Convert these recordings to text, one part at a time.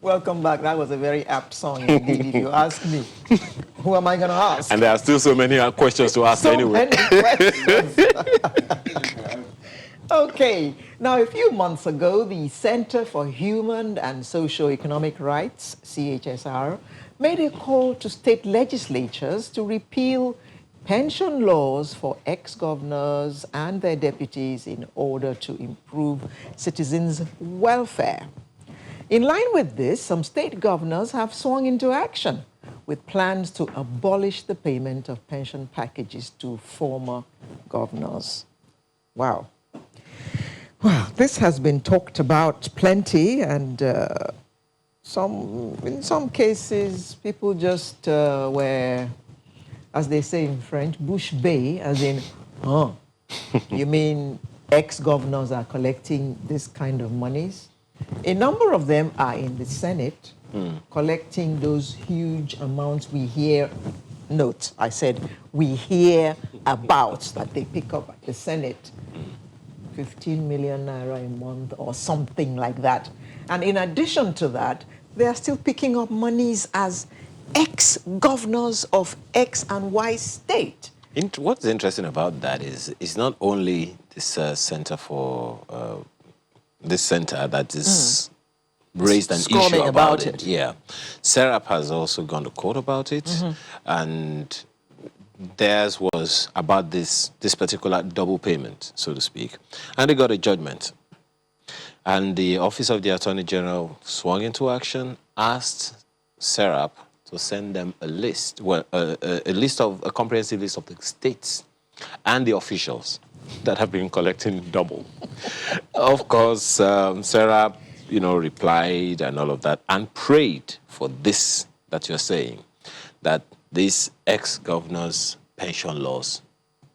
Welcome back. That was a very apt song indeed, if you ask me. Who am I going to ask? And there are still so many questions to ask So anyway. many questions. Okay, now a few months ago, the Center for Human and Socio-Economic Rights, CHSR, made a call to state legislatures to repeal pension laws for ex-governors and their deputies in order to improve citizens' welfare. In line with this, some state governors have swung into action with plans to abolish the payment of pension packages to former governors. Wow. Well, this has been talked about plenty, and in some cases, people just were, as they say in French, bouche bée, as in, oh, you mean ex-governors are collecting this kind of monies? A number of them are in the Senate collecting those huge amounts we hear. Note, I said we hear about that they pick up at the Senate. 15 million naira a month or something like that. And in addition to that, they are still picking up monies as ex-governors of X and Y state. What's interesting about that is it's not only this center for this center that is raised an issue about it. Yeah, Serap has also gone to court about it, and theirs was about this particular double payment, so to speak, and they got a judgment. And the Office of the Attorney General swung into action, asked Serap to send them a list, a comprehensive list of the states and the officials that have been collecting double. Of course, Serap, replied and all of that, and prayed for this that you're saying, that these ex-governors' pension laws,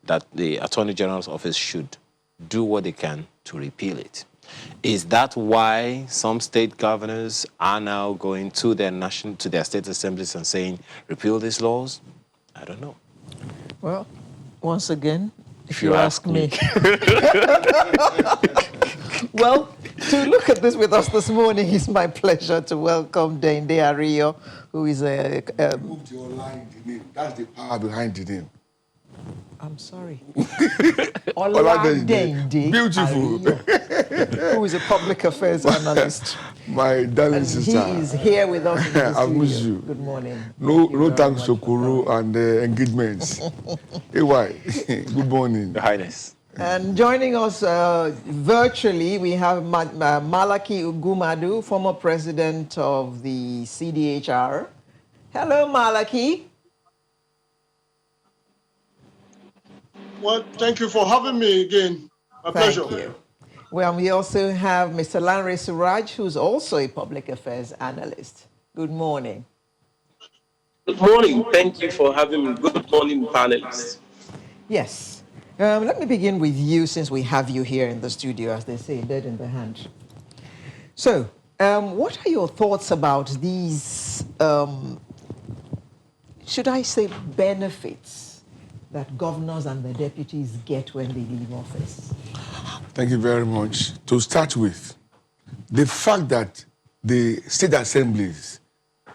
that the Attorney General's office should do what they can to repeal it. Is that why some state governors are now going to their state assemblies and saying, repeal these laws? I don't know. Well, once again, if you ask me. Well, to look at this with us this morning, it's my pleasure to welcome Dende Ario, who is a... Move your line, the name. That's the power behind the name. I'm sorry. Oladende Beautiful. Ario, who is a public affairs analyst. My darling And sister. he is here with us in the I studio. miss you. Good morning. No thanks to Kuru and engagements. AY, good morning. Your Highness. And joining us virtually, we have Malaki Ugumadu, former president of the CDHR. Hello, Malaki. Well, thank you for having me again. My pleasure. Thank you. Well, we also have Mr. Lanre Suraj, who's also a public affairs analyst. Good morning. Good morning. Thank you for having me. Good morning, panelists. Yes. Let me begin with you, since we have you here in the studio, as they say, dead in the hand. So, what are your thoughts about these, should I say, benefits that governors and the deputies get when they leave office? Thank you very much. To start with, the fact that the state assemblies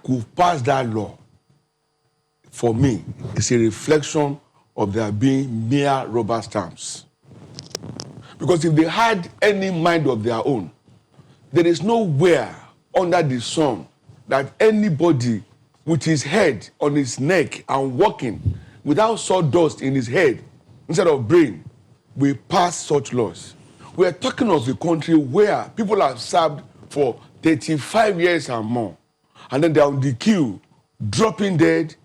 could pass that law, for me, is a reflection of there being mere rubber stamps. Because if they had any mind of their own, there is nowhere under the sun that anybody with his head on his neck and walking without sawdust in his head instead of brain will pass such laws. We are talking of a country where people have served for 35 years and more, and then they're on the queue, dropping dead,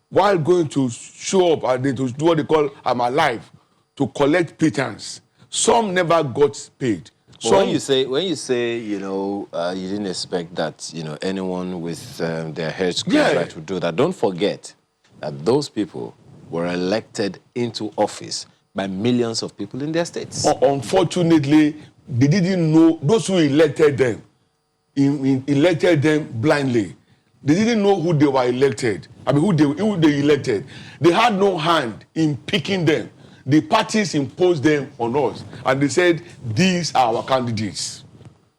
while going to show up and to do what they call "I'm alive," to collect pittance. Some never got paid. When you say, you didn't expect that, anyone with their heads right would do that. Don't forget that those people were elected into office by millions of people in their states. Unfortunately, they didn't know those who elected them. Elected them blindly. They didn't know who they were elected. Who they elected. They had no hand in picking them. The parties imposed them on us, and they said, these are our candidates.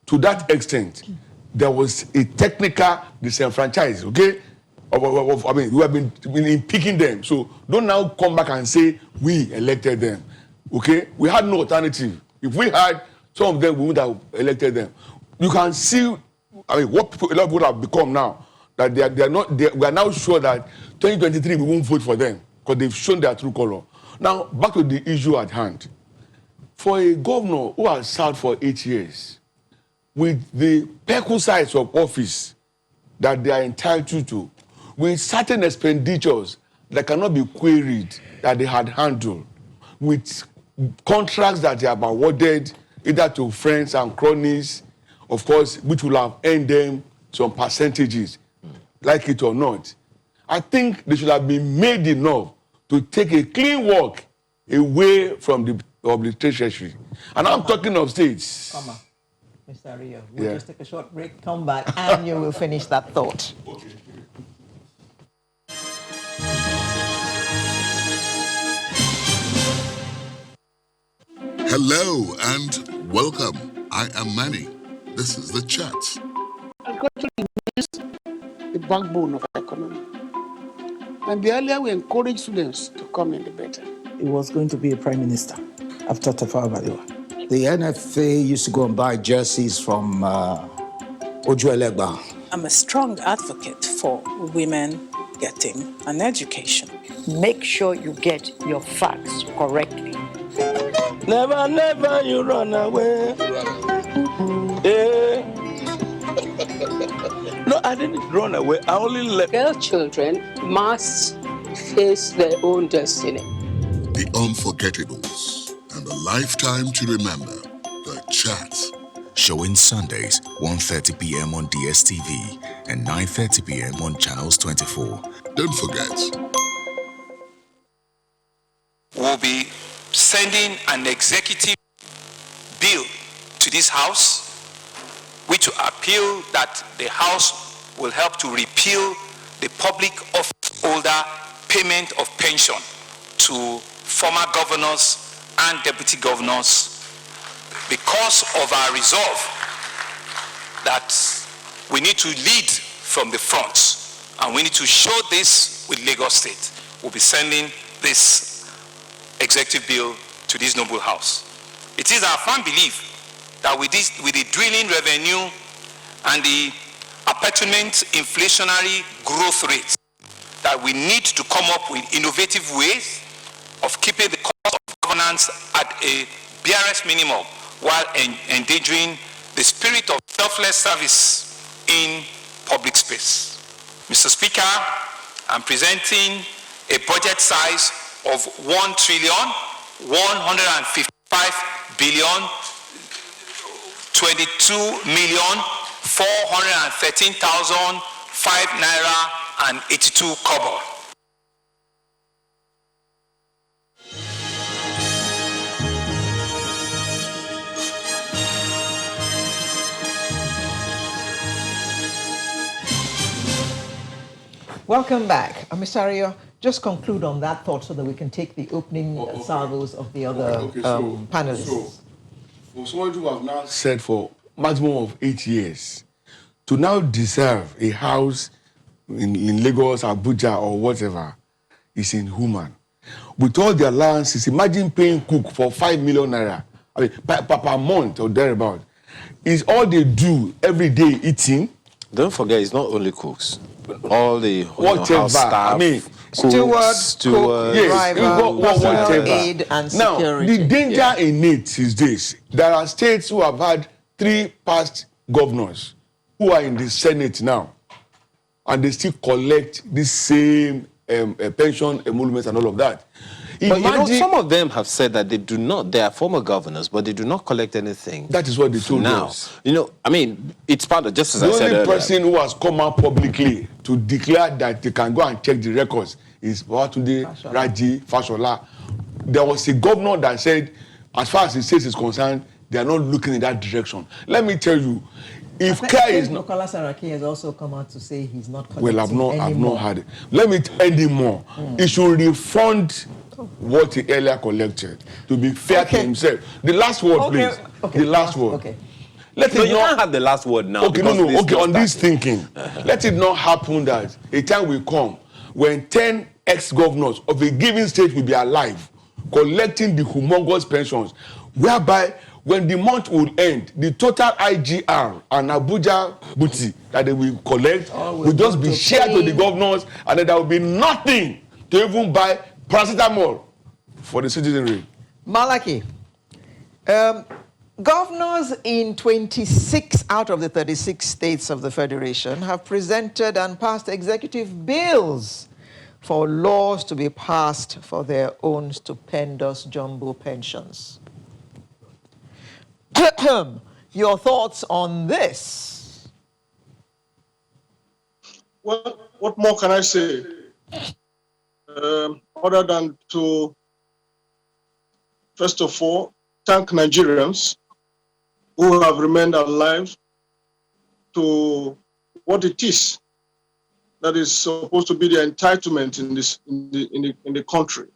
To that extent, there was a technical disenfranchised, okay? I mean, we have been picking them. So don't now come back and say we elected them, okay? We had no alternative. If we had some of them, we would have elected them. You can see, I mean, what people, a lot of people have become now, that we are now sure that 2023 we won't vote for them because they've shown their true color. Now, back to the issue at hand. For a governor who has served for 8 years, with the perquisites of office that they are entitled to, with certain expenditures that cannot be queried that they had handled, with contracts that they have awarded either to friends and cronies, of course, which will have earned them some percentages, like it or not. I think they should have been made enough to take a clean walk away from the treasury. And I'm talking of states. Come on, Mr. Rio. We'll just take a short break, come back, and you will finish that thought. Okay. Hello and welcome. I am Manny. This is The Chat. Agriculture is the backbone of our economy. And the earlier we encourage students to come in, the better. He was going to be a prime minister after Tafawa Balewa. The NFA used to go and buy jerseys from Ojo Elegba. I'm a strong advocate for women getting an education. Make sure you get your facts correctly. Never, never you run away. Yeah. No, I didn't run away. I only left. Girl children must face their own destiny. The unforgettables and a lifetime to remember. The Chat. Showing Sundays, 1:30 p.m. on DSTV and 9:30 p.m. on Channels 24. Don't forget. We'll be sending an executive bill to this House, which will appeal that the House will help to repeal the public office holder payment of pension to former governors and deputy governors, because of our resolve that we need to lead from the front and we need to show this with Lagos State. We'll be sending this executive bill to this noble House. It is our firm belief that with the drilling revenue and the perpetuant inflationary growth rates, that we need to come up with innovative ways of keeping the cost of governance at a barest minimum while endangering the spirit of selfless service in public space. Mr. Speaker, I'm presenting a budget size of 1,155,022,933,500 naira and 82 kobo. Welcome back. Mr. Rio, just conclude on that thought so that we can take the opening salvos of the other panelists. So, for someone who have now said for maximum of 8 years, to now deserve a house in Lagos, Abuja, or whatever, is inhuman. With all the allowances, imagine paying cook for 5 million naira, I mean, per month or thereabout. Is all they do every day eating? Don't forget, it's not only cooks. All the house staff, I mean, stewards, driver, whatever. Aid and now, security. the danger in it is this. There are states who have had 3 past governors who are in the Senate now, and they still collect this same pension emoluments and all of that. But you know, some of them have said that they do not, they are former governors, but they do not collect anything. That is what they told us. You know, I mean, it's part of, just as I said earlier. The only person who has come out publicly to declare that they can go and check the records is Babatunde Raji Fashola. There was a governor that said, as far as the state is concerned, they are not looking in that direction. Let me tell you, if care is not... Bukola Saraki has also come out to say he's not collecting I've not had it. Let me tell you more. He should refund what he earlier collected, to be fair to himself. The last word, please. The last word. Let No, it you not, can't have the last word now. Okay, because no, this okay, just on this started. thinking, let it not happen that a time will come when 10 ex-governors of a given state will be alive, collecting the humongous pensions, whereby when the month will end, the total IGR and Abuja booty that they will collect will just be shared to the governors, and then there will be nothing to even buy paracetamol for the citizenry. Malaki, governors in 26 out of the 36 states of the Federation have presented and passed executive bills for laws to be passed for their own stupendous jumbo pensions. Your thoughts on this? Well, what more can I say? Other than to, first of all, thank Nigerians who have remained alive to what it is that is supposed to be their entitlement in the country.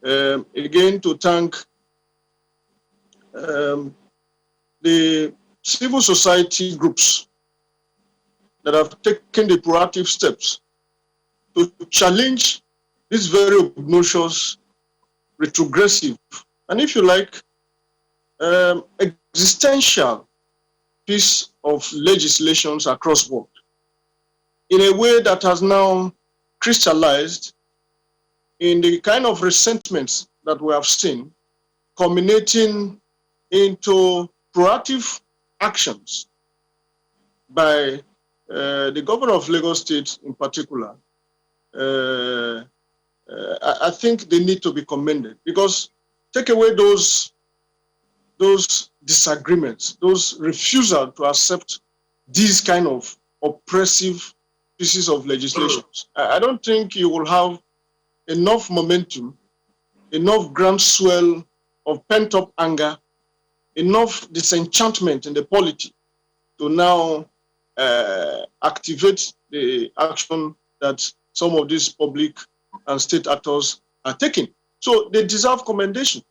Again, to thank the civil society groups that have taken the proactive steps to challenge this very obnoxious, retrogressive, and if you like, existential piece of legislations across board in a way that has now crystallized in the kind of resentments that we have seen, culminating into proactive actions by the governor of Lagos State in particular. I think they need to be commended, because take away those disagreements, those refusal to accept these kind of oppressive pieces of legislations. I don't think you will have enough momentum, enough groundswell of pent-up anger, enough disenchantment in the polity to now activate the action that some of these public and state actors are taking. So they deserve commendation.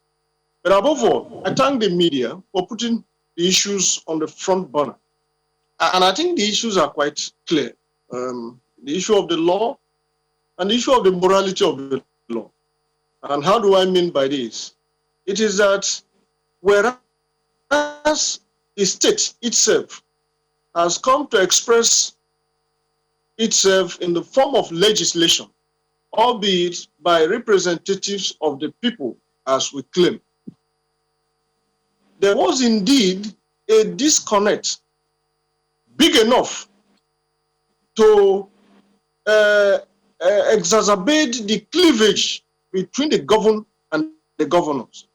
But above all, I thank the media for putting the issues on the front burner. And I think the issues are quite clear. The issue of the law and the issue of the morality of the law. And how do I mean by this? It is that whereas the state itself has come to express itself in the form of legislation, albeit by representatives of the people, as we claim, there was indeed a disconnect big enough to exacerbate the cleavage between the governed and the governors.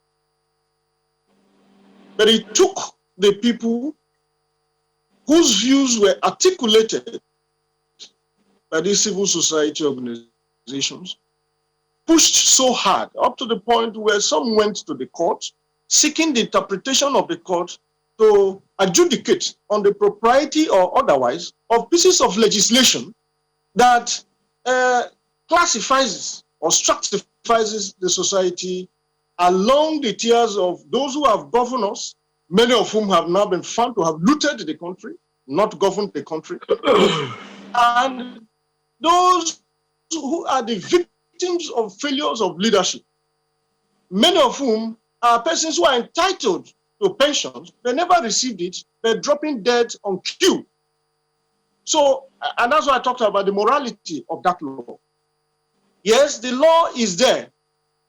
But it took the people whose views were articulated by these civil society organizations, pushed so hard up to the point where some went to the court seeking the interpretation of the court to adjudicate on the propriety or otherwise of pieces of legislation that classifies or stratifies the society along the tiers of those who have governed us, many of whom have now been found to have looted the country, not governed the country, and those who are the victims of failures of leadership, many of whom are persons who are entitled to pensions, they never received it, they're dropping dead on queue. So, and that's why I talked about the morality of that law. Yes, the law is there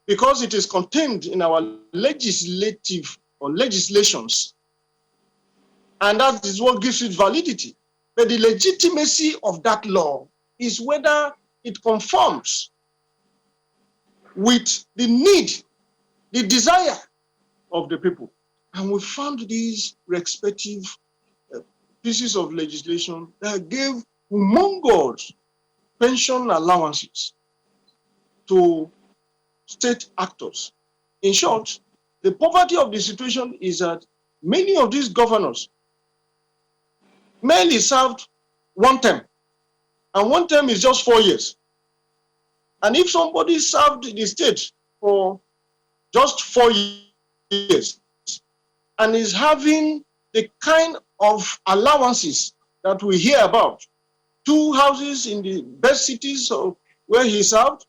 because it is contained in our legislative or legislations, and that is what gives it validity. But the legitimacy of that law is whether it conforms with the need, the desire of the people. And we found these respective pieces of legislation that gave humongous pension allowances to state actors. In short, the poverty of the situation is that many of these governors mainly served one term, and one term is just 4 years. And if somebody served the state for just 4 years and is having the kind of allowances that we hear about. 2 houses in the best cities of where he served,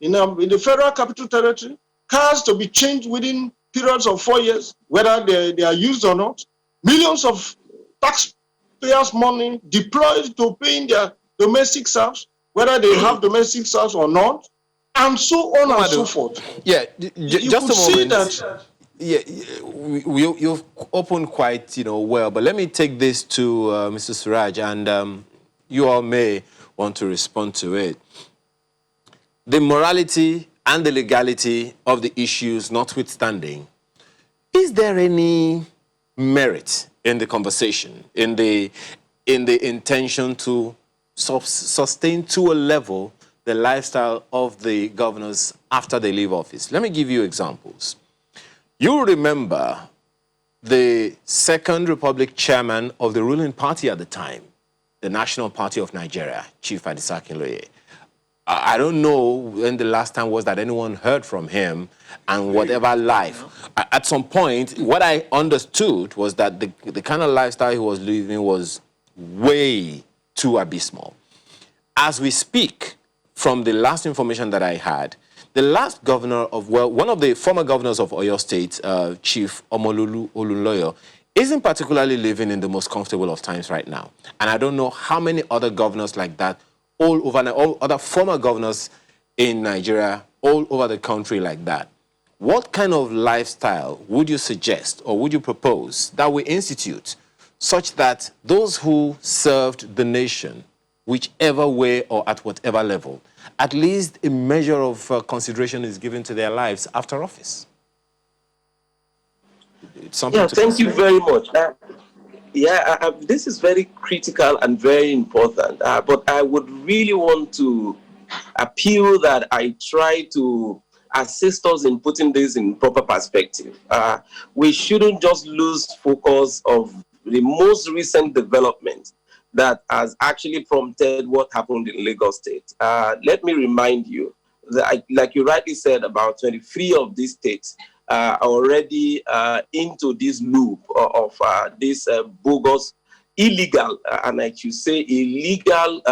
in the Federal Capital Territory, cars to be changed within periods of 4 years, whether they are used or not, millions of taxpayers' money deployed to paying their domestic serfs, whether they have domestic serfs or not, and so on and so forth. Yeah, just a moment. That you've opened quite, well, but let me take this to Mr. Suraj, and you all may want to respond to it. The morality and the legality of the issues notwithstanding, is there any merit in the conversation, in the intention to sustain to a level the lifestyle of the governors after they leave office? Let me give you examples. You remember the Second Republic chairman of the ruling party at the time, the National Party of Nigeria, Chief Adisa Akinloye. I don't know when the last time was that anyone heard from him and whatever life. At some point, what I understood was that the kind of lifestyle he was living was way too abysmal. As we speak, from the last information that I had, the last governor of, one of the former governors of Oyo State, Chief Omololu Olunloyo, isn't particularly living in the most comfortable of times right now. And I don't know how many other governors like that all other former governors in Nigeria, all over the country like that. What kind of lifestyle would you suggest or would you propose that we institute such that those who served the nation, whichever way or at whatever level, at least a measure of consideration is given to their lives after office? Thank you very much. This is very critical and very important, but I would really want to appeal that I try to assist us in putting this in proper perspective. We shouldn't just lose focus of the most recent development that has actually prompted what happened in Lagos State. Let me remind you that, like you rightly said, about 23 of these states are already into this loop of this bogus, illegal, and like you say, illegal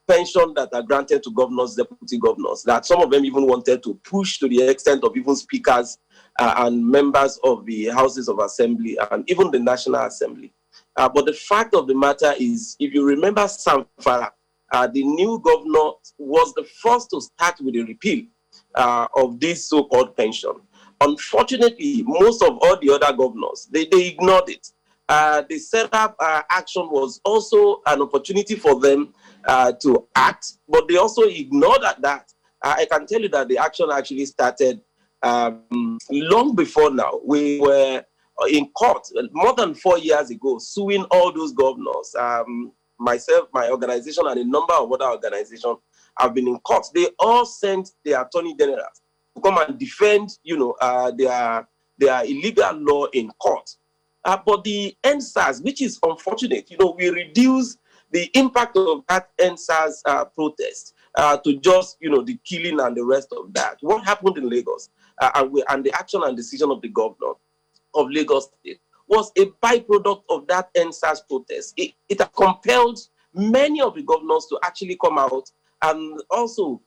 pension that are granted to governors, deputy governors, that some of them even wanted to push to the extent of even speakers and members of the houses of assembly and even the National Assembly. But the fact of the matter is, if you remember Samfara, the new governor was the first to start with a repeal of this so-called pension. Unfortunately, most of all the other governors, they ignored it. The setup action was also an opportunity for them to act, but they also ignored that. I can tell you that the action actually started long before now. We were in court more than 4 years ago, suing all those governors. Myself, my organization, and a number of other organizations have been in court. They all sent their attorney generals to come and defend, their illegal law in court. But the NSAS, which is unfortunate, we reduce the impact of that NSAS protest to just, the killing and the rest of that. What happened in Lagos and the action and decision of the governor of Lagos State was a byproduct of that NSAS protest. It has compelled many of the governors to actually come out and also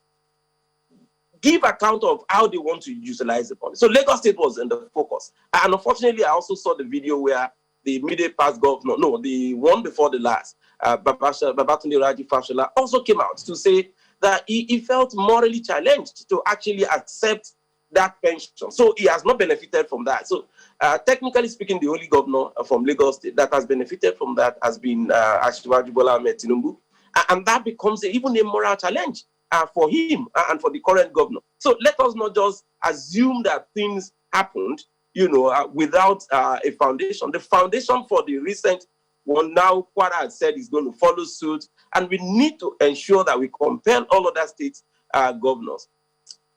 give account of how they want to utilize the money. So Lagos State was in the focus. And unfortunately, I also saw the video where the immediate past governor, the one before the last, Babatunde Raji Fashola, also came out to say that he felt morally challenged to actually accept that pension. So he has not benefited from that. So technically speaking, the only governor from Lagos State that has benefited from that has been Asiwaju Bola Ahmed Tinubu. And that becomes even a moral challenge for him and for the current governor. So let us not just assume that things happened, without a foundation. The foundation for the recent one now, Kwara has said is going to follow suit, and we need to ensure that we compel all other states governors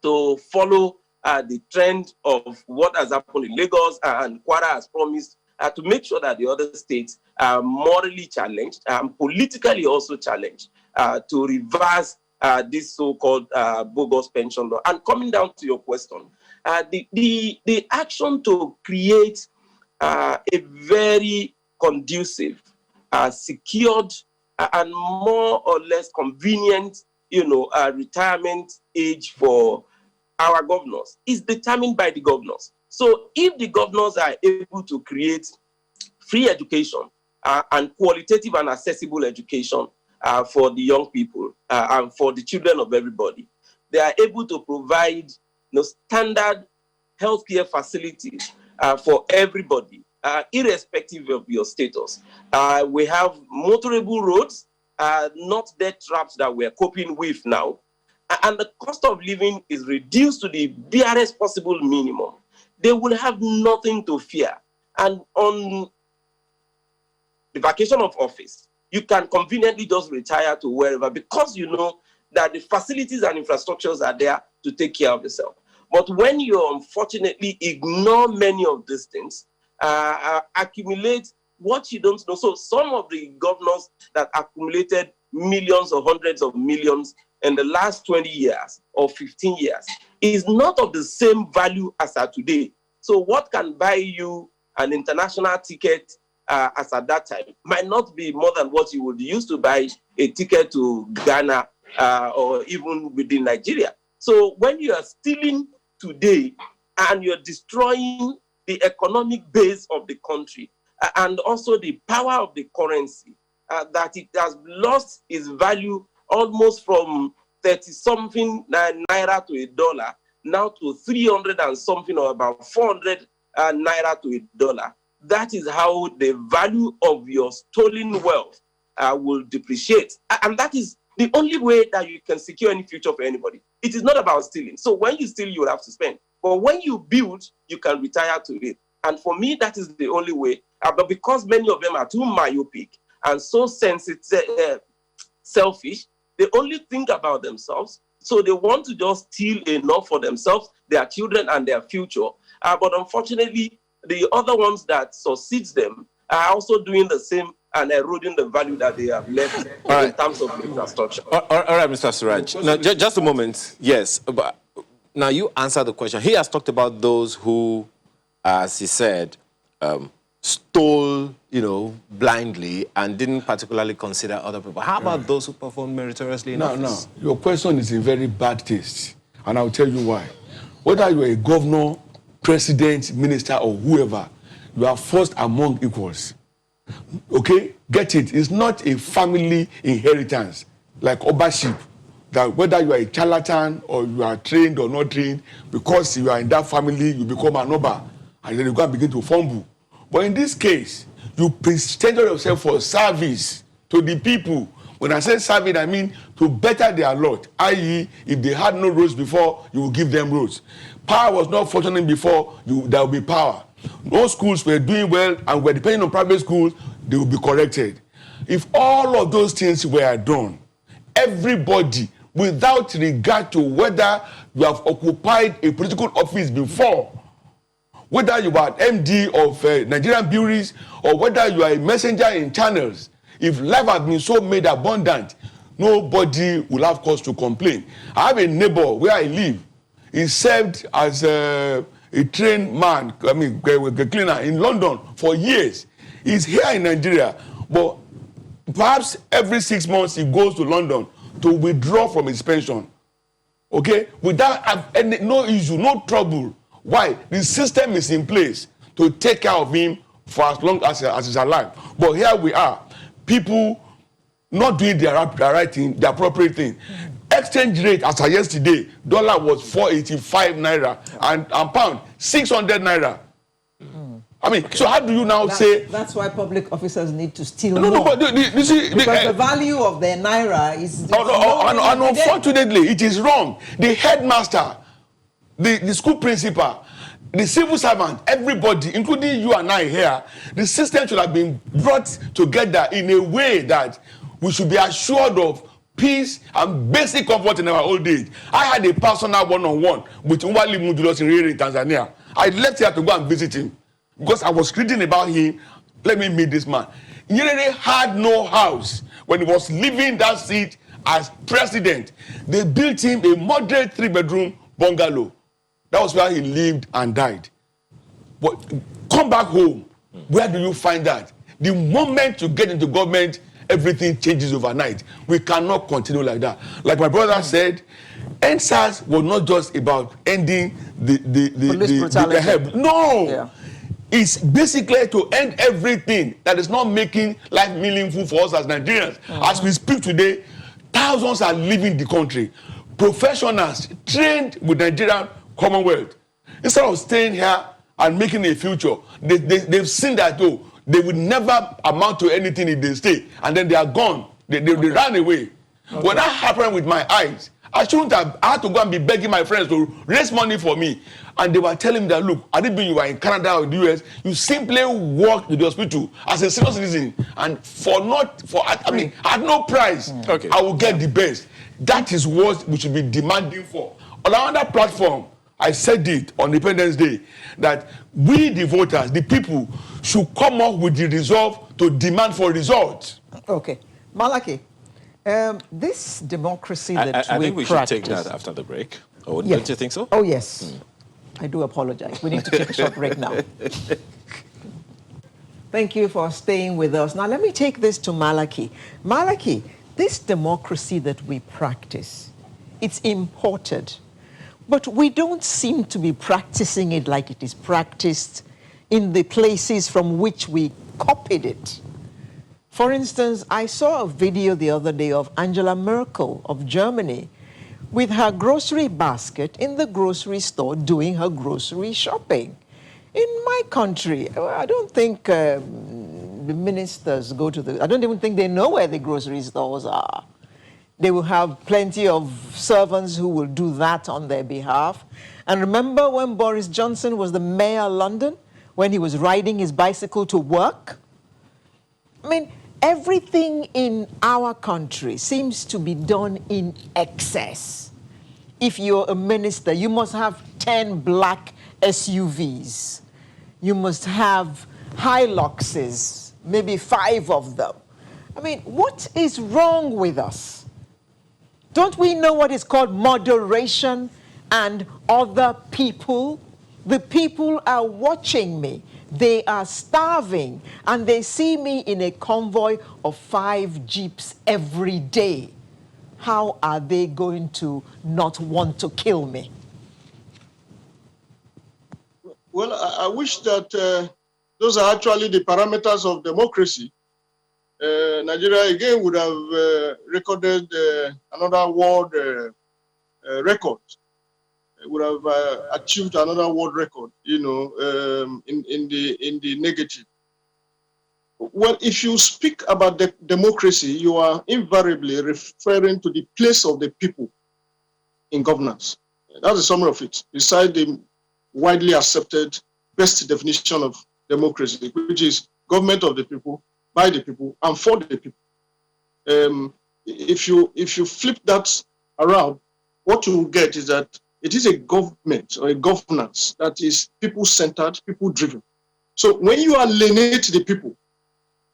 to follow the trend of what has happened in Lagos, and Kwara has promised to make sure that the other states are morally challenged and politically also challenged to reverse this so-called bogus pension law. And coming down to your question, The action to create a very conducive, secured, and more or less convenient, retirement age for our governors is determined by the governors. So if the governors are able to create free education and qualitative and accessible education for the young people and for the children of everybody, they are able to provide standard healthcare facilities for everybody, irrespective of your status. We have motorable roads, not death traps that we're coping with now. And the cost of living is reduced to the barest possible minimum. They will have nothing to fear. And on the vacation of office, you can conveniently just retire to wherever because you know that the facilities and infrastructures are there to take care of yourself. But when you unfortunately ignore many of these things, accumulate what you don't know. So some of the governors that accumulated millions or hundreds of millions in the last 20 years or 15 years is not of the same value as are today. So what can buy you an international ticket as at that time might not be more than what you would use to buy a ticket to Ghana or even within Nigeria. So when you are stealing today and you're destroying the economic base of the country and also the power of the currency, that it has lost its value almost from 30-something naira to $1 now to 300 and something or about 400 naira to $1. That is how the value of your stolen wealth will depreciate. And that is the only way that you can secure any future for anybody. It is not about stealing. So when you steal, you will have to spend. But when you build, you can retire to it. And for me, that is the only way. But because many of them are too myopic and so sensitive, selfish, they only think about themselves. So they want to just steal enough for themselves, their children, and their future. But unfortunately, the other ones that succeeds them are also doing the same and eroding the value that they have left in terms of infrastructure. All right, Mr. Suraj. Now, just a moment. Yes, but now you answer the question. He has talked about those who, as he said, stole, blindly and didn't particularly consider other people. How about those who performed meritoriously in office? No. Your question is in very bad taste, and I'll tell you why. Whether you're a governor, president, minister, or whoever, you are first among equals. Okay? Get it. It's not a family inheritance like ownership, that whether you are a charlatan or you are trained or not trained, because you are in that family, you become an oba, and then you go and begin to fumble. But in this case, you presented yourself for service to the people. When I say service, I mean to better their lot, i.e., if they had no roads before, you will give them roads. Power was not functioning before, there will be power. No schools were doing well and were depending on private schools, they will be corrected. If all of those things were done, everybody, without regard to whether you have occupied a political office before, whether you are MD of Nigerian breweries or whether you are a messenger in channels, if life has been so made abundant, nobody will have cause to complain. I have a neighbor where I live. He served as a trained man, a cleaner in London for years. He's here in Nigeria, but perhaps every 6 months he goes to London to withdraw from his pension. Okay? Without no issue, no trouble. Why? The system is in place to take care of him for as long as he's alive. But here we are, people not doing their right thing, the appropriate thing. Exchange rate as of yesterday, dollar was 485 naira and pound 600 naira. I mean, so how do you now say... That's why public officers need to steal more. No, but you see... Because the value of their naira is... And unfortunately, it is wrong. The headmaster, the school principal, the civil servant, everybody, including you and I here, the system should have been brought together in a way that we should be assured of peace and basic comfort in our old age. I had a personal one-on-one with Umwali Mudulos in Tanzania. I left here to go and visit him because I was reading about him. Let me meet this man. Nyerere had no house when he was leaving that seat as president. They built him a moderate 3-bedroom bungalow. That was where he lived and died. But come back home. Where do you find that? The moment you get into government, everything changes overnight. We cannot continue like that. Like my brother said, NSAS was not just about ending the help. No. Yeah. It's basically to end everything that is not making life meaningful for us as Nigerians. As we speak today, thousands are leaving the country. Professionals trained with Nigerian Commonwealth, instead of staying here and making a future, they've seen that they will never amount to anything if they stay, and then they are gone. They ran away. Okay. When that happened with my eyes, I shouldn't have. I had to go and be begging my friends to raise money for me, and they were telling me that, look, I didn't mean you were in Canada or the US. You simply walked to the hospital as a senior citizen, and I had no price. Okay. I will get the best. That is what we should be demanding for. On another platform, I said it on Independence Day, that we, the voters, the people, should come up with the resolve to demand for results. Okay. Malaki, this democracy that I we think we practice, should take that after the break. Oh, yeah. Don't you think so? Oh, yes. I do apologize. We need to take a short break now. Thank you for staying with us. Now, let me take this to Malaki. Malaki, this democracy that we practice, it's imported. But we don't seem to be practicing it like it is practiced in the places from which we copied it. For instance, I saw a video the other day of Angela Merkel of Germany with her grocery basket in the grocery store doing her grocery shopping. In my country, I don't think the ministers go to I don't even think they know where the grocery stores are. They will have plenty of servants who will do that on their behalf. And remember when Boris Johnson was the mayor of London, when he was riding his bicycle to work? I mean, everything in our country seems to be done in excess. If you're a minister, you must have 10 black SUVs. You must have Hiluxes, maybe 5 of them. I mean, what is wrong with us? Don't we know what is called moderation and other people? The people are watching me. They are starving, and they see me in a convoy of 5 jeeps every day. How are they going to not want to kill me? Well, I wish that those are actually the parameters of democracy. Nigeria again would have recorded another world record. It would have achieved another world record, in the negative. Well, if you speak about the democracy, you are invariably referring to the place of the people in governance. That's a summary of it, beside the widely accepted best definition of democracy, which is government of the people, by the people, and for the people. If you flip that around, what you will get is that it is a government or a governance that is people-centered, people-driven. So when you alienate the people,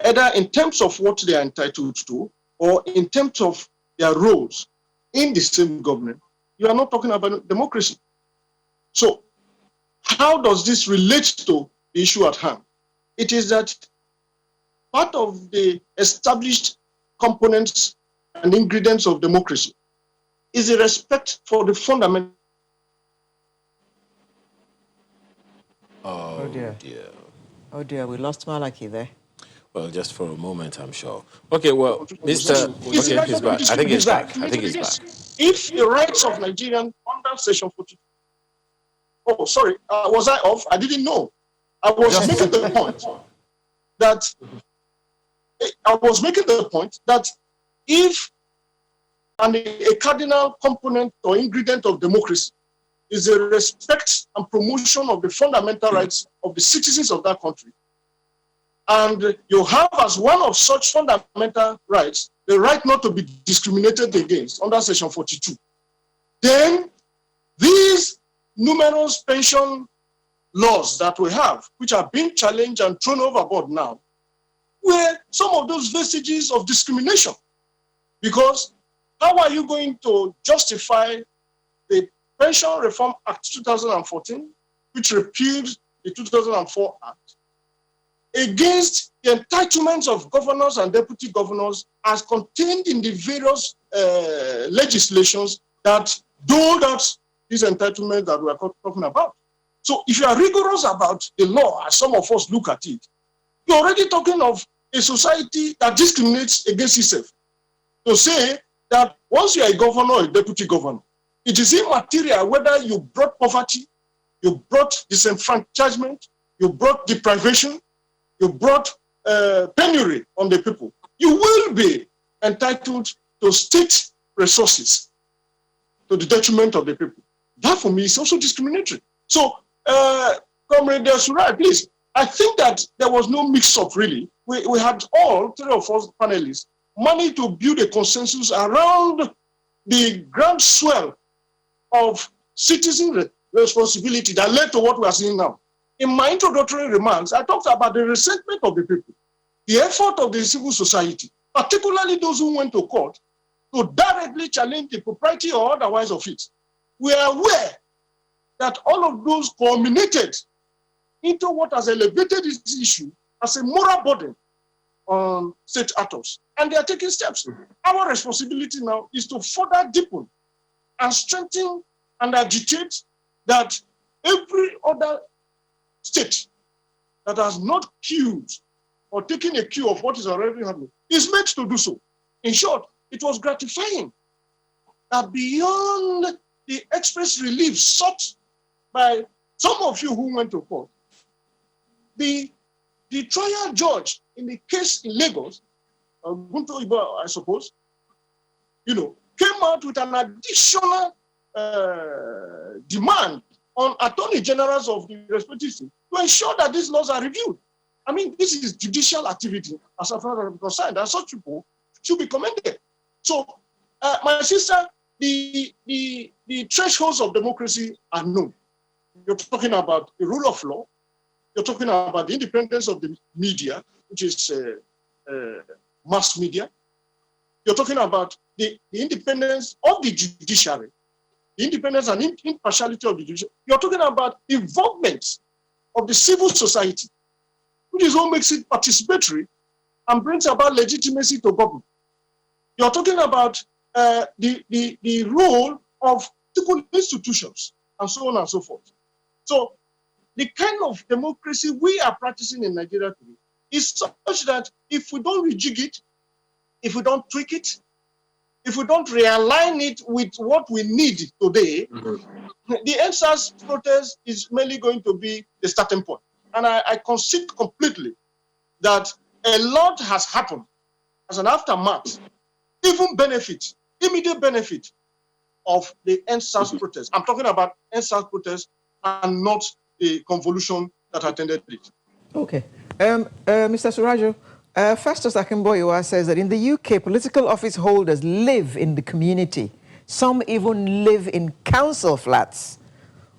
either in terms of what they are entitled to or in terms of their roles in the same government, you are not talking about democracy. So how does this relate to the issue at hand? It is that part of the established components and ingredients of democracy is the respect for the fundamental. Oh dear. Oh dear, we lost Malaki there. Well, just for a moment, I'm sure. Okay, well, Mr. Okay, he's back. I think he's back. If the rights of Nigerian under Section 42. Oh, sorry, was I off? I didn't know. I was making the point that if a cardinal component or ingredient of democracy is the respect and promotion of the fundamental rights of the citizens of that country, and you have as one of such fundamental rights the right not to be discriminated against under Section 42, then these numerous pension laws that we have, which are being challenged and thrown overboard now, were some of those vestiges of discrimination. Because how are you going to justify the Pension Reform Act 2014, which repealed the 2004 Act, against the entitlements of governors and deputy governors as contained in the various legislations that doled out these entitlements that we are talking about. So if you are rigorous about the law, as some of us look at it, you're already talking of a society that discriminates against itself. To say that once you are a governor or a deputy governor, it is immaterial whether you brought poverty, you brought disenfranchisement, you brought deprivation, you brought penury on the people. You will be entitled to state resources to the detriment of the people. That for me is also discriminatory. So, Comrade Surai, please, I think that there was no mix-up really. We had all three of us panelists managed to build a consensus around the grand swell of citizen responsibility that led to what we are seeing now. In my introductory remarks, I talked about the resentment of the people, the effort of the civil society, particularly those who went to court to directly challenge the propriety or otherwise of it. We are aware that all of those culminated into what has elevated this issue as a moral burden on state actors. And they are taking steps. Our responsibility now is to further deepen and strengthen and agitate that every other state that has not cued or taken a cue of what is already happening is meant to do so. In short, it was gratifying that beyond the express relief sought by some of you who went to court, the trial judge in the case in Lagos, Gunto Ibo, I suppose, came out with an additional demand on attorney generals of the respective states to ensure that these laws are reviewed. I mean, this is judicial activity as far as I'm concerned, and such people should be commended. So, my sister, the thresholds of democracy are known. You're talking about the rule of law. You're talking about the independence of the media, which is mass media. You're talking about the independence of the judiciary, the independence and impartiality of the judiciary. You're talking about involvement of the civil society, which is what makes it participatory and brings about legitimacy to government. You're talking about the role of political institutions and so on and so forth. So the kind of democracy we are practicing in Nigeria today is such that if we don't rejig it, if we don't tweak it, if we don't realign it with what we need today, the EndSARS protest is merely going to be the starting point. And I concede completely that a lot has happened as an aftermath, even benefit, immediate benefit of the EndSARS protest. I'm talking about EndSARS protest and not the convolution that attended it. Okay. Mr. Surajo, Festus Akimboyiwa says that in the UK, political office holders live in the community. Some even live in council flats.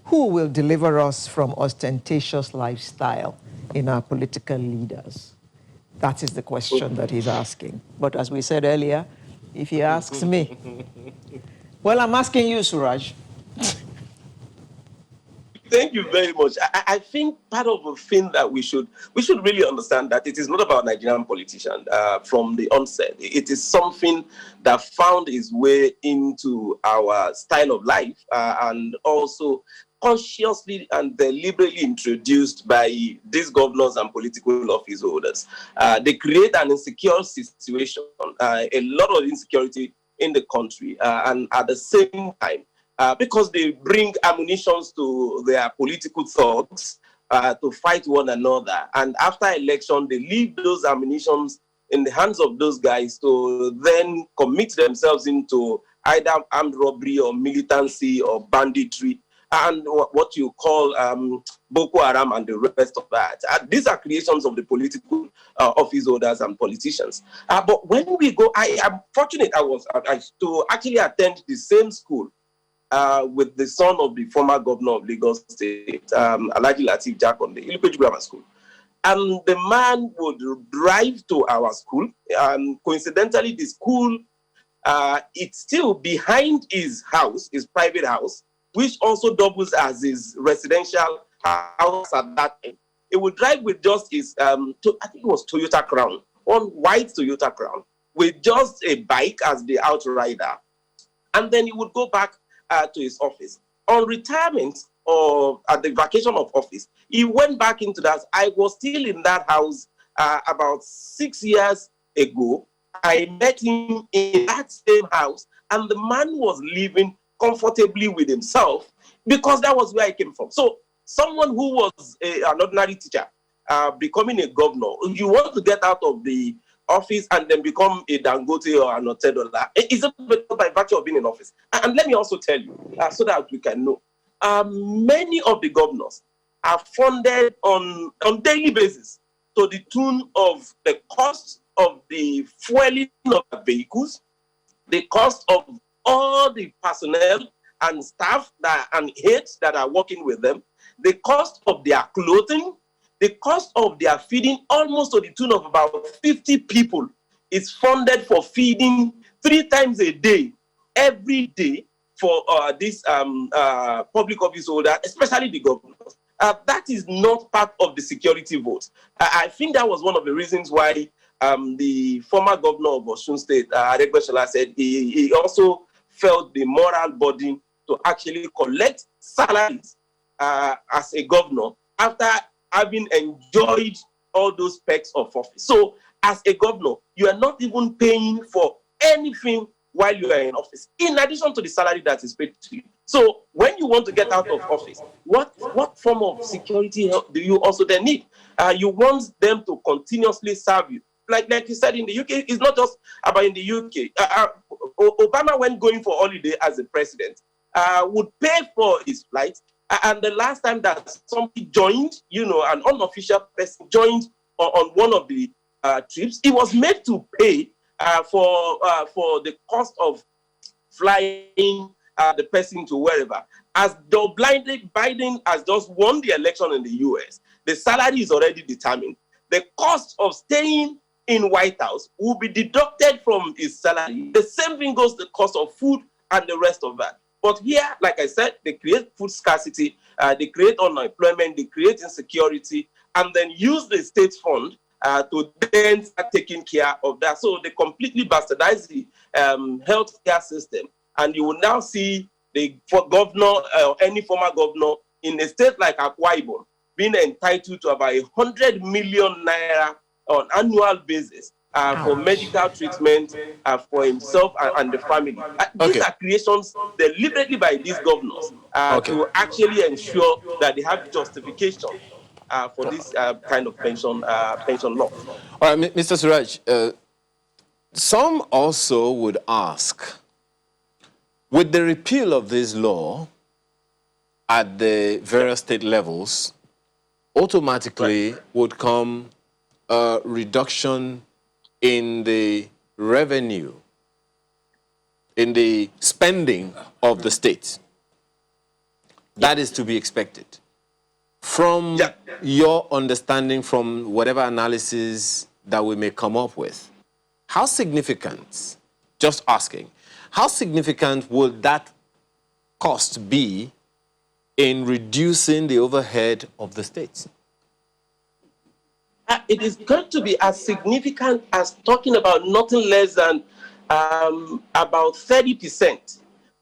Who will deliver us from ostentatious lifestyle in our political leaders? That is the question that he's asking. But as we said earlier, if he asks me, well, I'm asking you, Suraj. Thank you very much. I think part of the thing that we should really understand that it is not about Nigerian politicians from the onset. It is something that found its way into our style of life and also consciously and deliberately introduced by these governors and political office holders. They create an insecure situation, a lot of insecurity in the country, and at the same time, because they bring ammunitions to their political thugs to fight one another. And after election, they leave those ammunitions in the hands of those guys to then commit themselves into either armed robbery or militancy or banditry and what you call Boko Haram and the rest of that. These are creations of the political office holders and politicians. But when we go, I am fortunate to actually attend the same school with the son of the former governor of Lagos State, Alhaji Lateef Jakonde, Ilupeju Grammar School. And the man would drive to our school. Coincidentally, the school, it's still behind his house, his private house. which also doubles as his residential house at that time. He would drive with just his, I think it was Toyota Crown, one white Toyota Crown, with just a bike as the outrider. And then he would go back to his office. On retirement or at the vacation of office, he went back into that. I was still in that house about 6 years ago. I met him in that same house, and the man was living comfortably with himself because that was where I came from. So someone who was an ordinary teacher becoming a governor, you want to get out of the office and then become a Dangote or an Otedola. It's by virtue of being in office. And let me also tell you, so that we can know, many of the governors are funded on daily basis to the tune of the cost of the fueling of the vehicles, the cost of all the personnel and staff and aides that are working with them, the cost of their clothing, the cost of their feeding, almost to the tune of about 50 people, is funded for feeding 3 times a day, every day, for this public office holder, especially the governors. That is not part of the security vote. I think that was one of the reasons why the former governor of Osun State, Aregbesola, said he also felt the moral burden to actually collect salaries as a governor after having enjoyed all those perks of office. So as a governor, you are not even paying for anything while you are in office, in addition to the salary that is paid to you. So when you want to get out of office, what form of security do you also then need? You want them to continuously serve you. Like you said, in the UK, it's not just about in the UK. Obama, when going for holiday as a president, would pay for his flight. And the last time that somebody joined, an unofficial person joined on one of the trips, he was made to pay for the cost of flying the person to wherever. As though Biden has just won the election in the US, the salary is already determined. The cost of staying in White House will be deducted from his salary. The same thing goes to the cost of food and the rest of that. But here, like I said, they create food scarcity, they create unemployment, they create insecurity, and then use the state fund to then start taking care of that. So they completely bastardize the healthcare system. And you will now see the governor or any former governor in a state like Akwa Ibom being entitled to about 100 million naira on annual basis for medical treatment for himself and the family. These are creations deliberately by these governors to actually ensure that they have justification for this kind of pension law. All right, Mr. Suraj, some also would ask, with the repeal of this law at the various state levels, automatically would come a reduction in the revenue, in the spending of the state. That is to be expected. From your understanding, from whatever analysis that we may come up with, how significant, just asking, how significant would that cost be in reducing the overhead of the state? It is going to be as significant as talking about nothing less than about 30%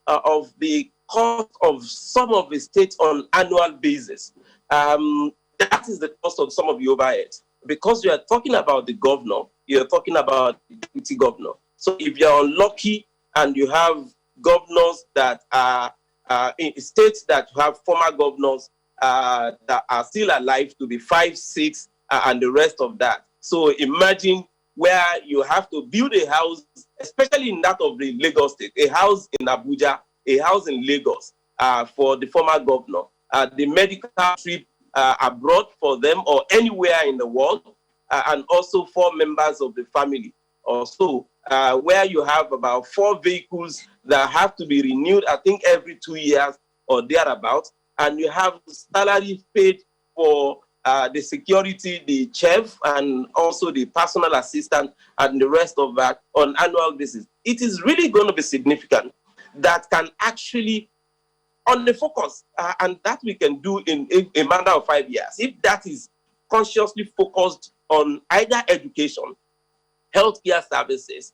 of the cost of some of the states on annual basis. That is the cost of some of the overheads. Because you are talking about the governor, you're talking about the deputy governor. So if you're unlucky and you have governors that are in states that have former governors that are still alive to be 5, 6, and the rest of that. So imagine where you have to build a house, especially in that of the Lagos state, a house in Abuja, a house in Lagos for the former governor, the medical trip abroad for them or anywhere in the world, and also 4 members of the family or so, where you have about 4 vehicles that have to be renewed, I think every 2 years or thereabout, and you have salary paid for the security, the chef, and also the personal assistant, and the rest of that on annual basis. It is really going to be significant that can actually on the focus, and that we can do in a matter of 5 years. If that is consciously focused on either education, healthcare services,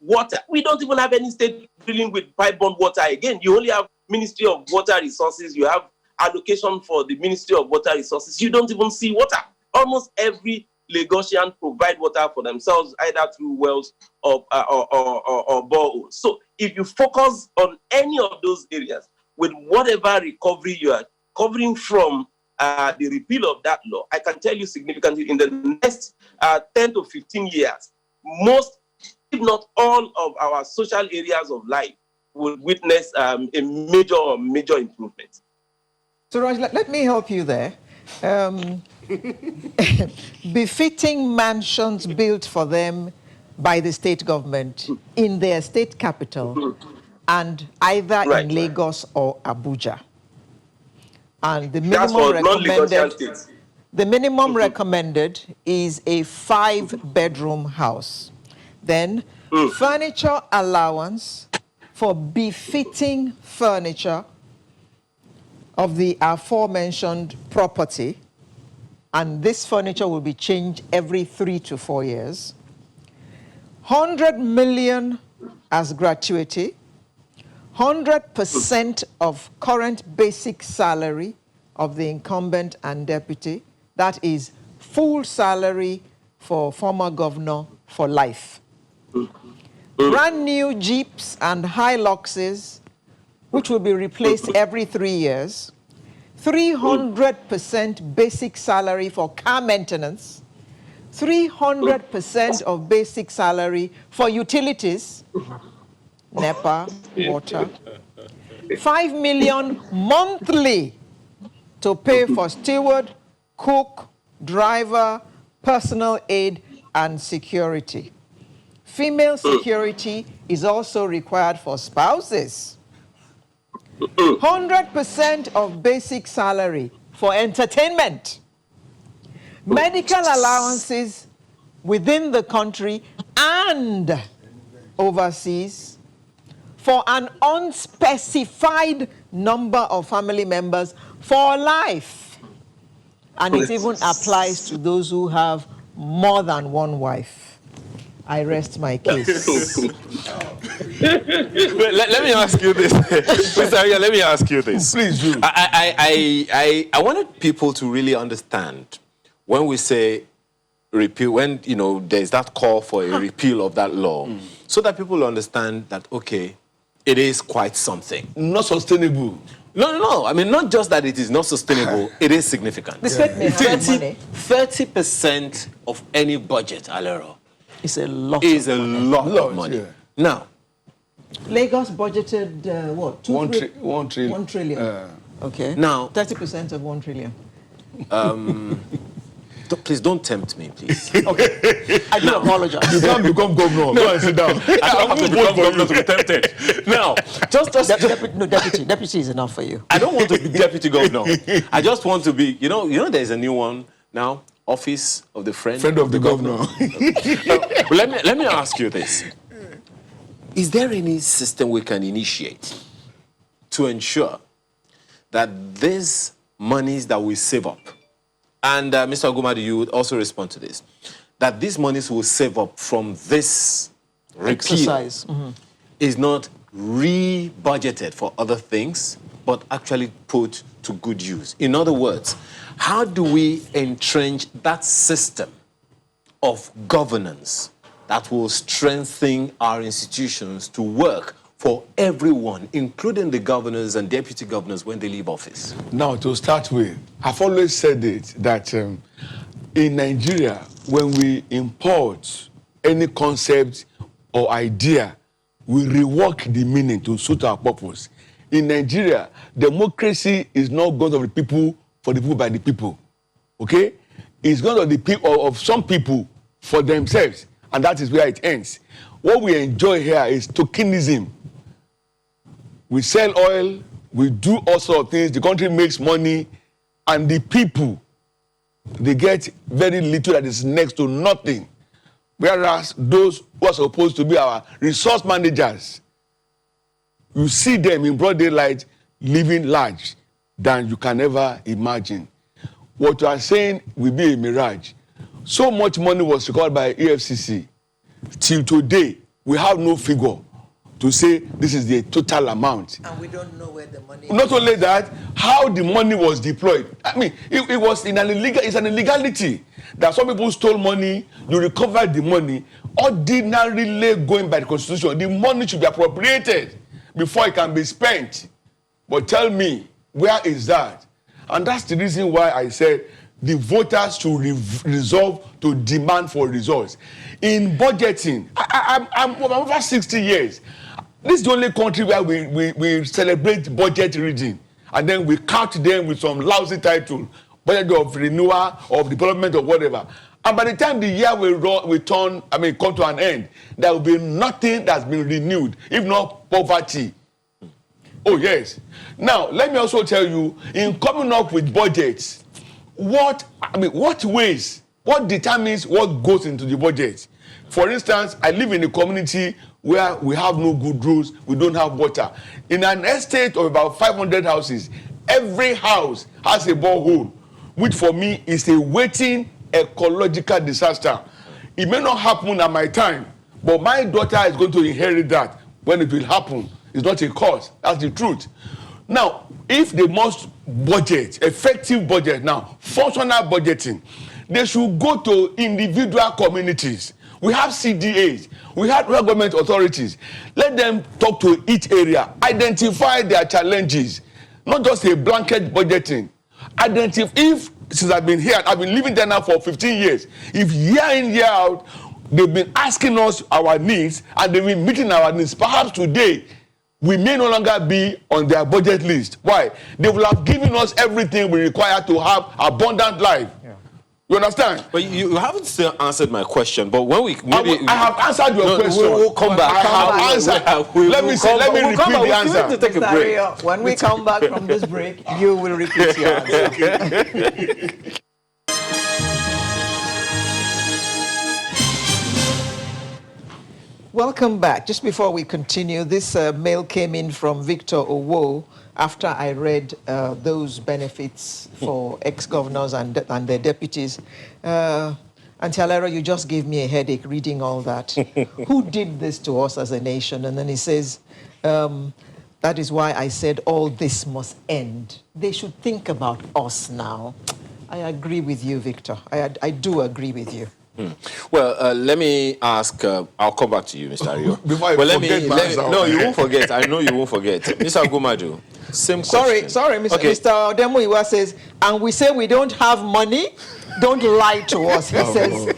water. We don't even have any state dealing with pipe-borne water again. You only have Ministry of Water Resources. You have allocation for the Ministry of Water Resources. You don't even see water. Almost every Lagosian provide water for themselves, either through wells or boreholes. So if you focus on any of those areas, with whatever recovery you are covering from the repeal of that law, I can tell you significantly in the next 10 to 15 years, most, if not all of our social areas of life will witness a major improvement. So Raj, let me help you there. Befitting mansions built for them by the state government in their state capital and either in Lagos or Abuja. And the minimum recommended is a 5-bedroom house. Then furniture allowance for befitting furniture of the aforementioned property, and this furniture will be changed every 3 to 4 years. 100 million as gratuity, 100% of current basic salary of the incumbent and deputy. That is full salary for former governor for life. Brand new Jeeps and Hiluxes, which will be replaced every 3 years. 300% basic salary for car maintenance. 300% of basic salary for utilities, NEPA, water. 5 million monthly to pay for steward, cook, driver, personal aid, and security. Female security is also required for spouses. 100% of basic salary for entertainment. Medical allowances within the country and overseas for an unspecified number of family members for life. And it even applies to those who have more than one wife. I rest my case. Let me ask you this. Mr. Aria, let me ask you this. Please do. I wanted people to really understand when we say repeal, when, you know, there's that call for a repeal of that law, so that people understand that, okay, it is quite something. Not sustainable. No. I mean, not just that it is not sustainable, it is significant. The state may have money. 30% of any budget, Alero, is a lot of money. Yeah. Now, Lagos budgeted what? 1 trillion. 1 trillion. Okay. Now, 30% of 1 trillion. Please don't tempt me, please. Okay. I do apologize. You can't become governor. Go and sit down. I don't have to become governor to be tempted. Now, deputy is enough for you. I don't want to be deputy governor. I just want to be, you know, there's a new one now, Office of the Friend of the Governor. Let me ask you this. Is there any system we can initiate to ensure that these monies that we save up, and Mr. Ogumadu, you would also respond to this, that these monies will save up from this repeal is not re-budgeted for other things, but actually put to good use? In other words, how do we entrench that system of governance that will strengthen our institutions to work for everyone, including the governors and deputy governors when they leave office? Now, to start with, I've always said it, that in Nigeria, when we import any concept or idea, we rework the meaning to suit our purpose. In Nigeria, democracy is not God of the people, for the people, by the people. Okay? It's God of the people, of some people, for themselves. And that is where it ends. What we enjoy here is tokenism. We sell oil, we do all sorts of things, the country makes money, and the people, they get very little that is next to nothing. Whereas those who are supposed to be our resource managers, you see them in broad daylight living large than you can ever imagine. What you are saying will be a mirage. So much money was recovered by EFCC. Till today, we have no figure to say this is the total amount. And we don't know where the money is. Not only that, how the money was deployed. I mean, it was in an it's an illegality that some people stole money, you recovered the money. Ordinarily going by the constitution, the money should be appropriated before it can be spent. But tell me, where is that? And that's the reason why I said the voters should resolve to demand for results. In budgeting, I'm over 60 years. This is the only country where we celebrate budget reading, and then we count them with some lousy title, budget of renewal, of development, or whatever. And by the time the year come to an end, there will be nothing that's been renewed, if not poverty. Oh yes. Now let me also tell you, in coming up with budgets, what determines what goes into the budget? For instance, I live in a community where we have no good roads, we don't have water. In an estate of about 500 houses, every house has a borehole, which for me is a waiting ecological disaster. It may not happen at my time, but my daughter is going to inherit that when it will happen. It's not a cause, that's the truth. Now, if they must budget, effective budget now, functional budgeting, they should go to individual communities. We have CDAs, we have government authorities. Let them talk to each area, identify their challenges, not just a blanket budgeting. Identify, since I've been here, I've been living there now for 15 years. If year in, year out, they've been asking us our needs and they've been meeting our needs, perhaps today, we may no longer be on their budget list. Why? They will have given us everything we require to have abundant life. Yeah. You understand? But you haven't still answered my question. But when I have answered your question. We'll come back. I have answered. Let me repeat the answer. To take a break. When we come back from this break, you will repeat your answer. Welcome back. Just before we continue, this mail came in from Victor Owo after I read those benefits for ex-governors and their deputies. Auntie Alera, you just gave me a headache reading all that. Who did this to us as a nation? And then he says, that is why I said all this must end. They should think about us now. I agree with you, Victor. I do agree with you. Well, let me ask. I'll come back to you, Mr. Ario. Before No, you won't forget. I know you won't forget, Mr. Agumadu. Same question. Sorry, Mr. Odemuyiwa says, and we say we don't have money. Don't lie to us. He says,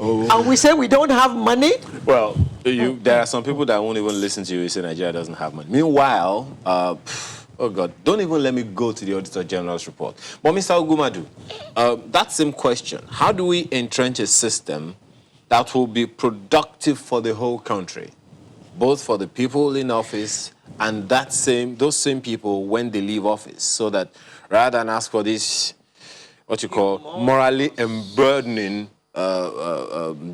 and we say we don't have money. Well, there are some people that won't even listen to you who say Nigeria doesn't have money. Meanwhile, oh God, don't even let me go to the Auditor General's report. But Mr. Ogumadu, that same question, how do we entrench a system that will be productive for the whole country, both for the people in office and those same people when they leave office, so that rather than ask for this, what you call morally emburdening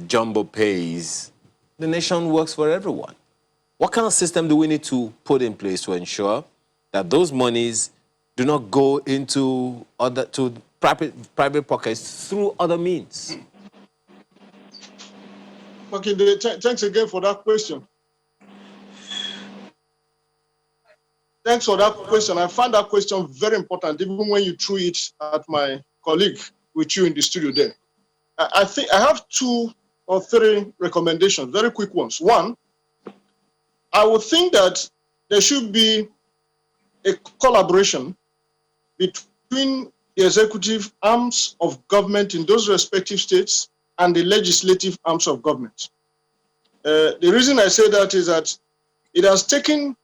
jumbo pays, the nation works for everyone? What kind of system do we need to put in place to ensure that those monies do not go into private pockets through other means? Okay, thanks again for that question. Thanks for that question. I found that question very important, even when you threw it at my colleague with you in the studio there. I think I have 2 or 3 recommendations, very quick ones. One, I would think that there should be a collaboration between the executive arms of government in those respective states and the legislative arms of government. The reason I say that is that it has taken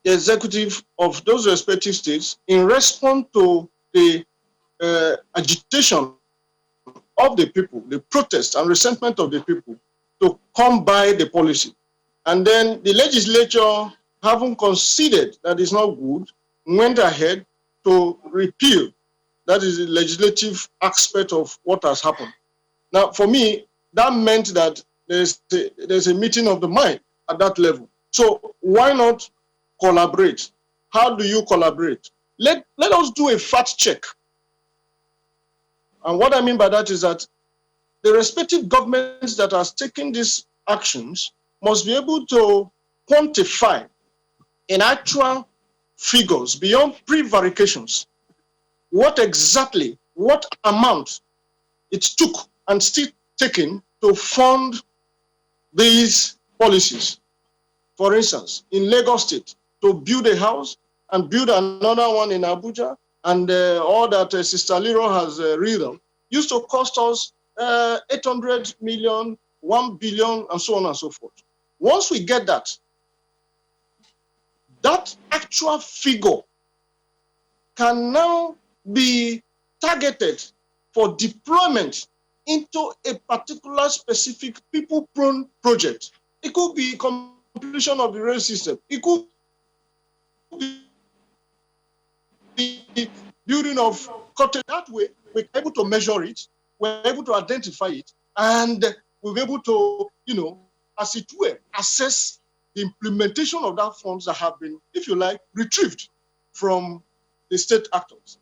the executive of those respective states in response to the agitation of the people, the protest and resentment of the people, to come by the policy. And then the legislature, having considered that it's not good, went ahead to repeal. That is the legislative aspect of what has happened. Now, for me, that meant that there's a meeting of the mind at that level. So why not collaborate How do you collaborate? Let us do a fact check. And what I mean by that is that the respective governments that are taking these actions must be able to quantify in actual figures beyond prevarications what amount it took and still taking to fund these policies. For instance, in Lagos State, to build a house and build another one in Abuja, and all that Sister Lero has read used to cost us 800 million, 1 billion, and so on and so forth. Once we get that actual figure can now be targeted for deployment into a particular specific people-prone project. It could be completion of the rail system. It could be building of cottage. That way, we're able to measure it, we're able to identify it, and we're able to, as it were, assess the implementation of that funds that have been, if you like, retrieved from the state actors.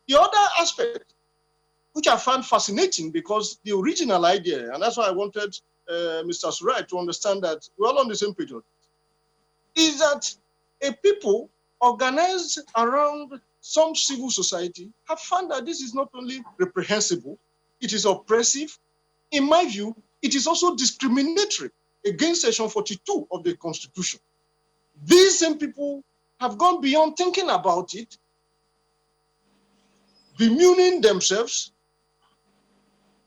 The other aspect, which I find fascinating because the original idea, and that's why I wanted Mr. Surai to understand that we're all on the same page, is that a people organized around some civil society have found that this is not only reprehensible, it is oppressive. In my view, it is also discriminatory against Section 42 of the Constitution. These same people have gone beyond thinking about it, bemuning themselves,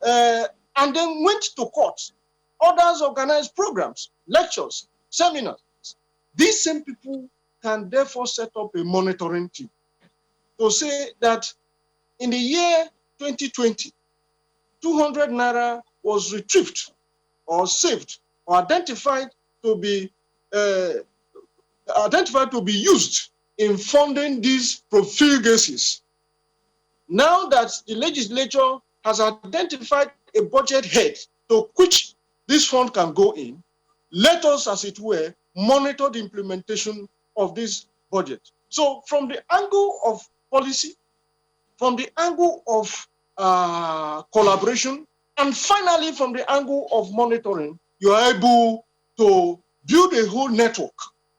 and then went to court. Others organized programs, lectures, seminars. These same people can therefore set up a monitoring team to say that in the year 2020, 200 naira was retrieved or saved or identified to be used in funding these profligacies. Now that the legislature has identified a budget head to which this fund can go in, let us, as it were, monitor the implementation of this budget. So from the angle of policy, from the angle of collaboration, and finally from the angle of monitoring, you are able to build a whole network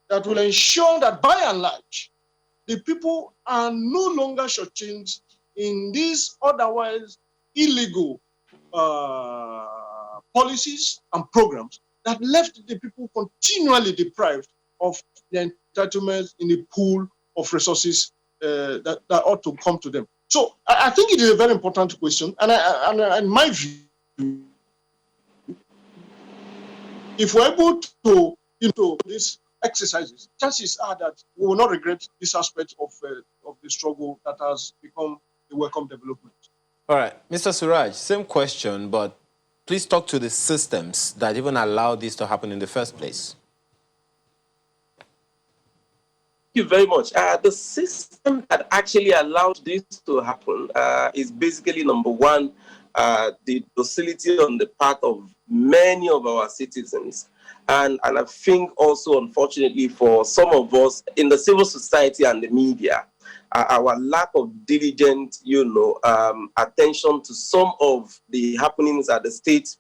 that will ensure that by and large, the people are no longer shortchanged in these otherwise illegal policies and programs that left the people continually deprived of their entitlements in the pool of resources that ought to come to them. So I think it is a very important question, and in my view, if we're able to into these exercises, chances are that we will not regret this aspect of the struggle that has become a welcome development. All right, Mr. Suraj, same question, but please talk to the systems that even allow this to happen in the first place. Thank you very much. The system that actually allowed this to happen is basically, number one, the docility on the part of many of our citizens. And I think also, unfortunately, for some of us in the civil society and the media, our lack of diligent, attention to some of the happenings at the state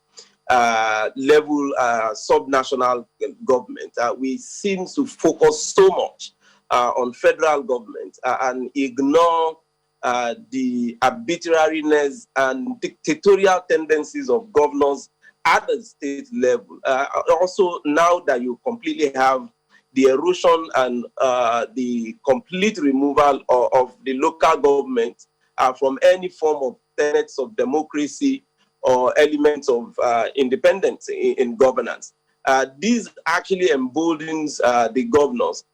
level, subnational government. We seem to focus so much on federal government and ignore the arbitrariness and dictatorial tendencies of governors at the state level. Also, now that you completely have the erosion and the complete removal of the local government from any form of tenets of democracy or elements of independence in governance. This actually emboldens the governors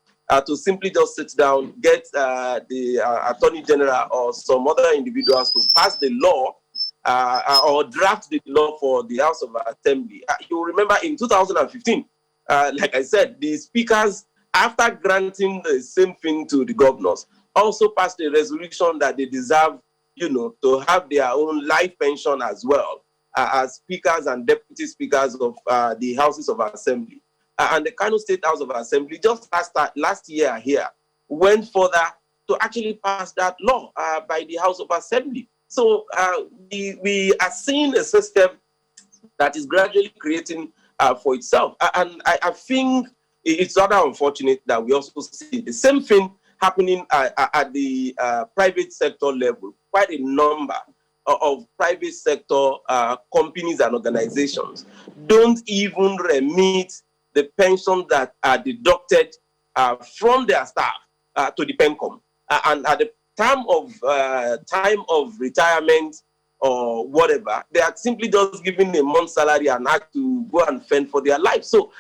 to simply just sit down, get the Attorney General or some other individuals to pass the law or draft the law for the House of Assembly. You remember in 2015, like I said, the speakers, after granting the same thing to the governors, also passed a resolution that they deserve, to have their own life pension as well as speakers and deputy speakers of the Houses of Assembly. And the Kano State House of Assembly just last year here went further to actually pass that law by the House of Assembly. So we are seeing a system that is gradually creating for itself. And I think it's rather unfortunate that we also see the same thing happening at the private sector level. Quite a number of private sector companies and organizations don't even remit the pensions that are deducted from their staff to the PENCOM. And at the time of retirement or whatever, they are simply just given a month's salary and have to go and fend for their life. So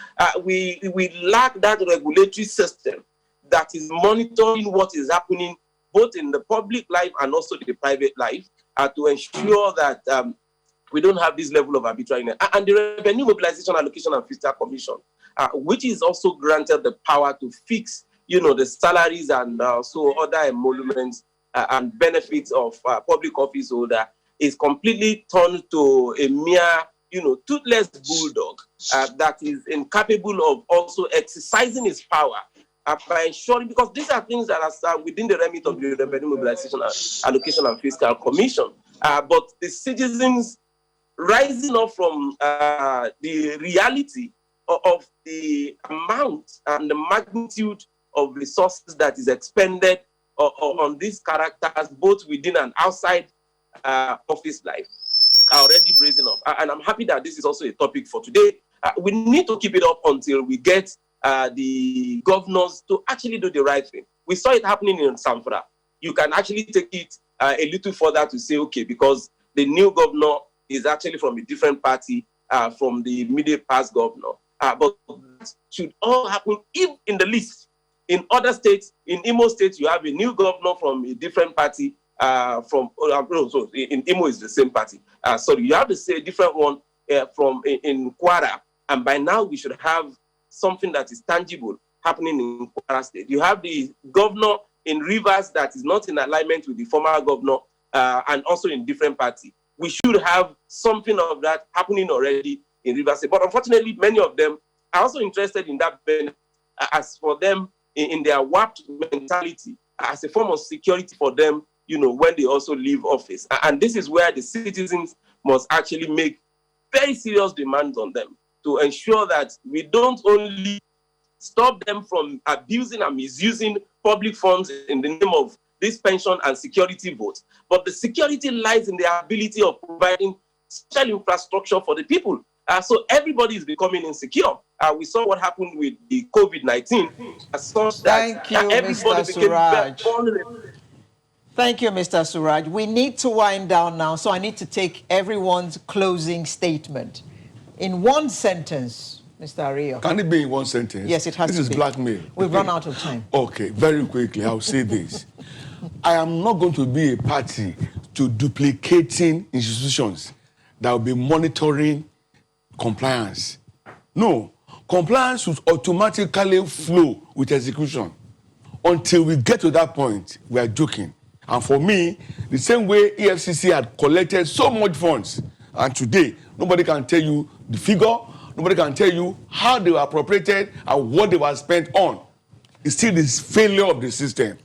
we lack that regulatory system that is monitoring what is happening both in the public life and also the private life to ensure that we don't have this level of arbitrariness. And the Revenue Mobilization, Allocation and Fiscal Commission, which is also granted the power to fix, the salaries and so other emoluments and benefits of public office holder, is completely turned to a mere, toothless bulldog that is incapable of also exercising its power by ensuring, because these are things that are within the remit of the Revenue Mobilization, Allocation and Fiscal Commission. But the citizens rising up from the reality of the amount and the magnitude of resources that is expended on these characters, both within and outside office life, are already brazen up. And I'm happy that this is also a topic for today. We need to keep it up until we get the governors to actually do the right thing. We saw it happening in Samfara. You can actually take it a little further to say, okay, because the new governor is actually from a different party from the immediate past governor. But that should all happen if in the list. In other states, in Imo State, you have a new governor from a different party. So in Imo is the same party. Sorry, you have to say a different one from in Kwara. And by now, we should have something that is tangible happening in Kwara State. You have the governor in Rivers that is not in alignment with the former governor and also in different party. We should have something of that happening already in Rivers State. But unfortunately, many of them are also interested in that benefit as for them in their warped mentality as a form of security for them, when they also leave office. And this is where the citizens must actually make very serious demands on them to ensure that we don't only stop them from abusing and misusing public funds in the name of this pension and security vote, but the security lies in the ability of providing social infrastructure for the people. So everybody is becoming insecure. We saw what happened with the COVID-19. Thank you, Mr. Suraj. Thank you, Mr. Suraj. We need to wind down now, so I need to take everyone's closing statement. In one sentence, Mr. Ario. Can it be in one sentence? Yes, it has to be. This is blackmail. We've run out of time. Okay, very quickly, I'll say this. I am not going to be a party to duplicating institutions that will be monitoring compliance. No, compliance should automatically flow with execution. Until we get to that point, we are joking. And for me, the same way EFCC had collected so much funds, and today, nobody can tell you the figure, nobody can tell you how they were appropriated and what they were spent on. It's still this failure of the system.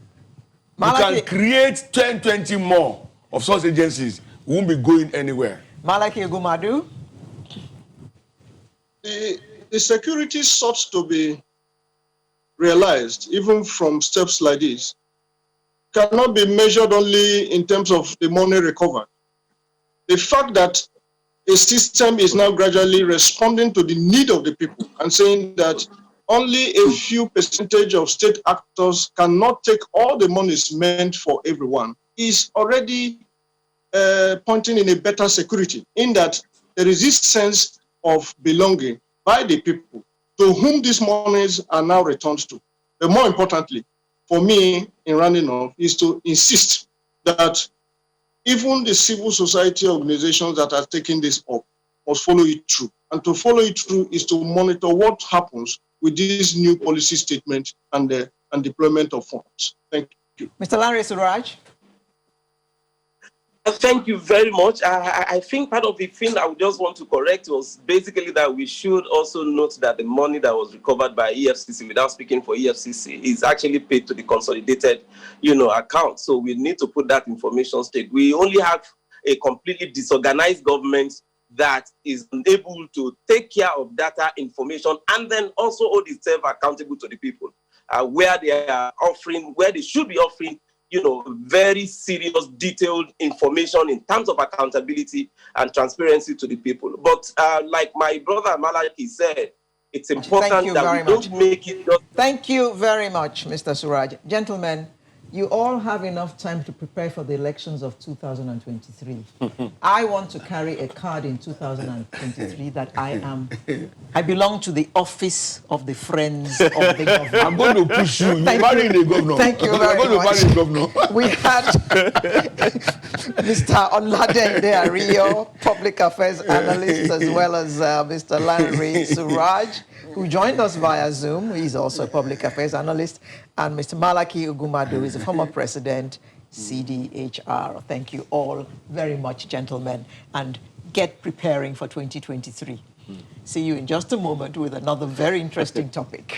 Malaki, you can create 10, 20 more of such agencies. We won't be going anywhere. Malaki Gumadu? The security sought to be realized, even from steps like this, cannot be measured only in terms of the money recovered. The fact that a system is now gradually responding to the need of the people and saying that only a few percentage of state actors cannot take all the monies meant for everyone is already pointing in a better security, in that there is this sense of belonging by the people to whom these monies are now returned to. But more importantly, for me, in rounding off, is to insist that even the civil society organizations that are taking this up must follow it through. And to follow it through is to monitor what happens with this new policy statement and deployment of funds. Thank you. Mr. Larry Suraj? Thank you very much. I think part of the thing I would just want to correct was basically that we should also note that the money that was recovered by EFCC, without speaking for EFCC, is actually paid to the consolidated, account. So we need to put that information straight. We only have a completely disorganized government that is unable to take care of data information and then also hold itself accountable to the people, where they should be offering very serious, detailed information in terms of accountability and transparency to the people. But like my brother Malaki said, it's important that we don't make it just... Thank you very much, Mr. Suraj. Gentlemen, you all have enough time to prepare for the elections of 2023. I want to carry a card in 2023 that I belong to the office of the Friends of the Governor. I'm going to push you. You're marrying the governor. Thank you very much. I'm going to marry the governor. We had Mr. Oladende Ario, public affairs analyst, as well as Mr. Lanre Suraj, who joined us via Zoom. He's also a public affairs analyst. And Mr. Malaki Ugumadu is a former president, CDHR. Thank you all very much, gentlemen, and get preparing for 2023. See you in just a moment with another very interesting topic.